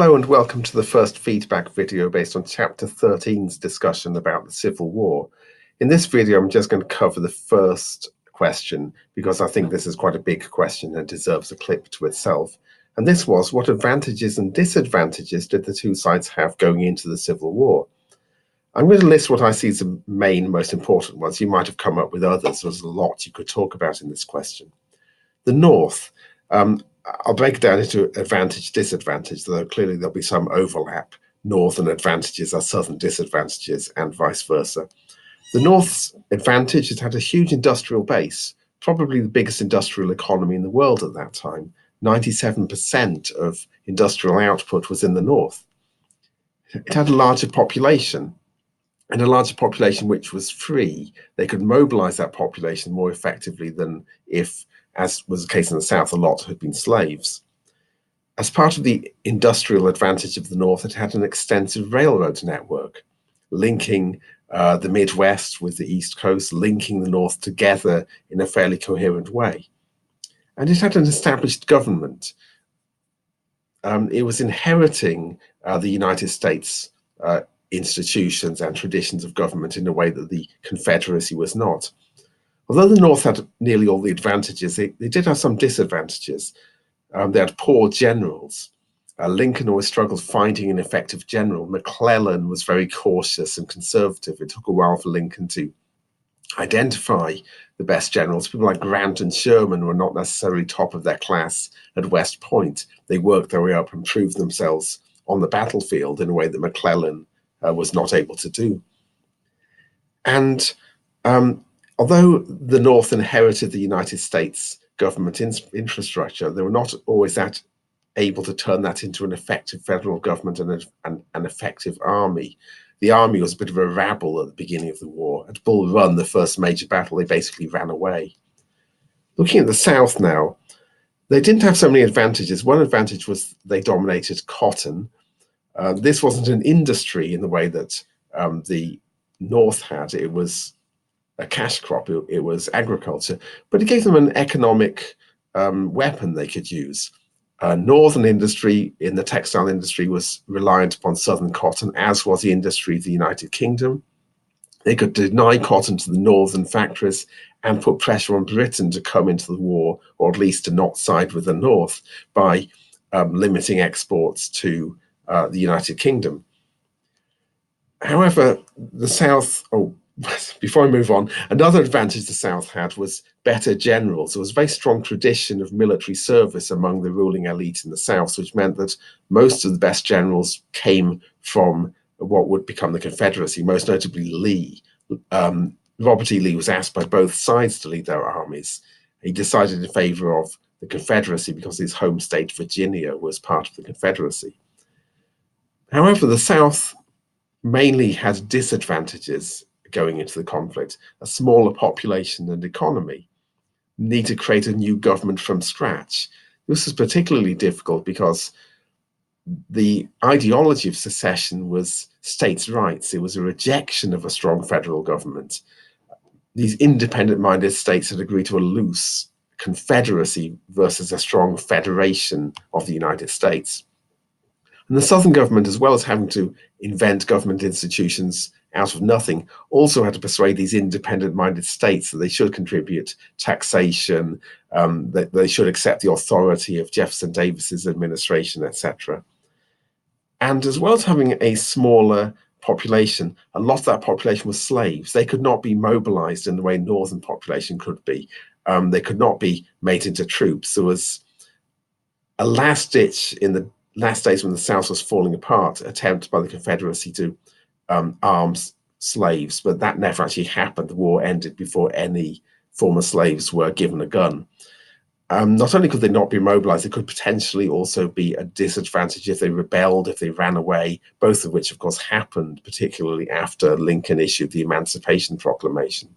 Hello and welcome to the first feedback video based on Chapter 13's discussion about the Civil War. In this video, I'm just going to cover the first question because I think this is quite a big question and deserves a clip to itself. And this was, what advantages and disadvantages did the two sides have going into the Civil War? I'm going to list what I see as the main, most important ones. You might have come up with others. There's a lot you could talk about in this question. The North. I'll break it down into advantage, disadvantage, though clearly there'll be some overlap. Northern advantages are southern disadvantages and vice versa. The North's advantage, it had a huge industrial base, probably the biggest industrial economy in the world at that time. 97% of industrial output was in the North. It had a larger population, and a larger population which was free. They could mobilize that population more effectively than if, as was the case in the South, a lot had been slaves. As part of the industrial advantage of the North, it had an extensive railroad network, linking the Midwest with the East Coast, linking the North together in a fairly coherent way. And it had an established government. It was inheriting the United States institutions and traditions of government in a way that the Confederacy was not. Although the North had nearly all the advantages, they did have some disadvantages. They had poor generals. Lincoln always struggled finding an effective general. McClellan was very cautious and conservative. It took a while for Lincoln to identify the best generals. People like Grant and Sherman were not necessarily top of their class at West Point. They worked their way up and proved themselves on the battlefield in a way that McClellan was not able to do. And although the North inherited the United States government infrastructure, they were not always that able to turn that into an effective federal government and an effective army. The army was a bit of a rabble at the beginning of the war. At Bull Run, the first major battle, they basically ran away. Looking at the South now, they didn't have so many advantages. One advantage was they dominated cotton. This wasn't an industry in the way that the North had. It was a cash crop, it was agriculture, but it gave them an economic weapon they could use. Northern industry in the textile industry was reliant upon southern cotton, as was the industry of the United Kingdom. They could deny cotton to the northern factories and put pressure on Britain to come into the war, or at least to not side with the North, by limiting exports to the United Kingdom. However, the South, before I move on, another advantage the South had was better generals. There was a very strong tradition of military service among the ruling elite in the South, which meant that most of the best generals came from what would become the Confederacy, most notably Lee. Robert E. Lee was asked by both sides to lead their armies. He decided in favor of the Confederacy because his home state, Virginia, was part of the Confederacy. However, the South mainly had disadvantages going into the conflict: a smaller population and economy, need to create a new government from scratch. This was particularly difficult because the ideology of secession was states' rights. It was a rejection of a strong federal government. These independent-minded states had agreed to a loose confederacy versus a strong federation of the United States. And the Southern government, as well as having to invent government institutions out of nothing, also had to persuade these independent-minded states that they should contribute taxation, that they should accept the authority of Jefferson Davis's administration, etc. And as well as having a smaller population, a lot of that population was slaves. They could not be mobilized in the way northern population could be. They could not be made into troops. There was a last-ditch in the last days when the South was falling apart, attempt by the Confederacy to arm slaves, but that never actually happened. The war ended before any former slaves were given a gun. Not only could they not be mobilized, it could potentially also be a disadvantage if they rebelled, if they ran away, both of which, of course, happened, particularly after Lincoln issued the Emancipation Proclamation.